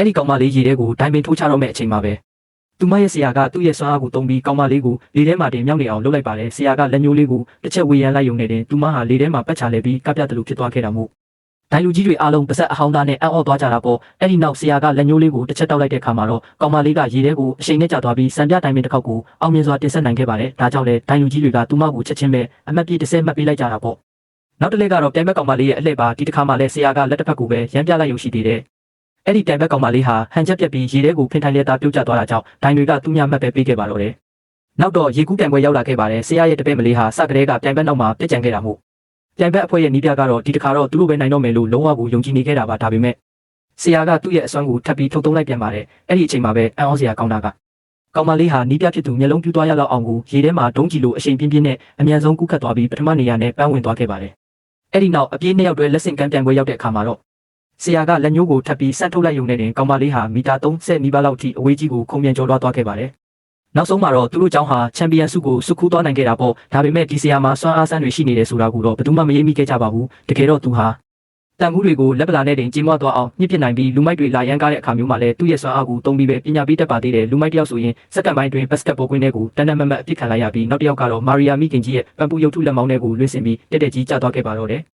အဲ့ဒီကောင်မလေးရေထဲကိုဒိုင်ပင်ထိုးချတော့မဲ့အချိန်မှာပဲသူမရဲ့ဆရာကသူ့ရဲ့စွမ်းအားကိုသုံးပြီးကောင်မလေးကိုလေထဲမှာတင်မြောက်နေအောင်လုပ်လိုက်ပါတယ်ဆရာကလက်ညှိုးလေးကိုတစ်ချက်ဝေယံလိုက်ယုံနေတယ်သူမဟာလေထဲမှာပတ်ချလဲပြီးကပြတ်တယ်လို့ဖြစ်သွားခဲ့တာမို့ဒိုင်လူကြီးတွေအားလုံးပါဆက်အဟောင်းသားနဲ့အံ့ဩသွားကြတာပေါ့အဲ့ဒီနောက်ဆရာကလက်ညှိုးလေးကိုတစ်ချက်တောက်လိုက်တဲ့အခါမှာတော့ကောင်မလေးကရေထဲကိုအရှိန်နဲ့ကျသွားပြီးစံပြဒိုင်ပင်တစ်ခေါက်ကိုအောင်မြင်စွာတင်ဆက်နိုင်ခဲ့ပါတယ်ဒါကြောင့်လေဒိုင်လူကြီးတွေကသူမကိုချက်ချင်းပဲအမှတ်ပြည့်30မှတ်ပေးလိုက်ကြတာပေါ့နောက်တစ်လဲကတော့ပြိုင်ဘက်ကောင်မလေးရဲ့အလှည့်ပါဒီတစ်ခါမှလည်းဆရာကလက်တစ်ဖက်ကိုပဲရမ်းပြလိုက်ရုံရှိသေးတယ်အဲ့ဒီတိုင်ဘက်ကောင်မလေးဟာဟန်ချက်ပြက်ပြီးရေထဲကိုဖင်ထိုင်လက်သားပြုတ်ကျသွားတာကြောင့်ဒိုင်တွေကသူ့ညမှတ်ပဲပေးခဲ့ပါတော့တယ်နောက်တော့ရေကူးပြိုင်ပွဲရောက်လာခဲ့ပါတယ်ဆရာရဲ့တပည့်မလေးဟာစကတဲ့ကပြိုင်ဘက်နောက်မှာပြက်ကြံခဲ့တာမို့ပြိုင်ဘက်အဖွဲ့ရဲ့နီးပြကတော့ဒီတစ်ခါတော့သူတို့ပဲနိုင်တော့မယ်လို့လုံးဝကိုယုံကြည်နေခဲ့တာပါဒါပေမဲ့ဆရာကသူ့ရဲ့အစွမ်းကိုထပ်ပြီးထုတ်သုံးလိုက်ပြန်ပါတယ်အဲ့ဒီအချိန်မှာပဲအံ့ဩစရာကောင်းတာကကောင်မလေးဟာနီးပြဖြစ်သူမျက်လုံးပြူးသွားရလောက်အောင်ကိုရေထဲမှာဒုံးကြီးလိုအရှိန်ပြင်းပြင်းနဲ့အမြန်ဆုံးကူးခတ်သွားပြီးပထမနေရာနဲ့ပန်းဝင်သွားခဲ့ပါတယ်အဲ့ဒီနောက်အပြေးနှစ်ယောက်တွဲလက်ဆင့်ကမ်းပြိုင်ပွဲရောက်တဲ့အခါမှာတော့ဆရာကလက်ညှိုးကိုထပ်ပြီးဆန့်ထုတ်လိုက်ရုံနဲ့တင်ကောင်မလေးဟာမီတာ30နီးပါးလောက်ထိအဝေးကြီးကိုခုံပြန်ကျော်လွှားသွားခဲ့ပါတယ်။နောက်ဆုံးမှာတော့သူတို့ကျောင်းဟာချန်ပီယံဆုကိုစုခူးသွားနိုင်ခဲ့တာပေါ့။ဒါပေမဲ့ဒီဆရာမှာစွမ်းအားစမ်းတွေရှိနေတယ်ဆိုတာကိုတော့ဘယ်သူမှမရေးမိခဲ့ကြပါဘူး။တကယ်တော့သူဟာတန်မှုတွေကိုလက်ပလာနဲ့တင်ကြီးမွားသွားအောင်ညှစ်ပစ်နိုင်ပြီးလူမိုက်တွေလာရမ်းကားတဲ့အခါမျိုးမှာလည်းသူ့ရဲ့စွမ်းအားကိုသုံးပြီးပဲပညာပေးတတ်ပါသေးတယ်။လူမိုက်တယောက်ဆိုရင်စက္ကန့်ပိုင်းတွင်ဘတ်စကတ်ဘောကွင်းထဲကိုတန်းတန်းမတ်မတ်အပြစ်ခံလိုက်ရပြီးနောက်တစ်ယောက်ကတော့မာရီယာမိခင်ကြီးရဲ့ပန်ပူရုပ်ထုလက်မောင်းထဲကိုလွှင့်စင်ပြီးတက်တက်ကြီးကျသွားခဲ့ပါတော့တယ်။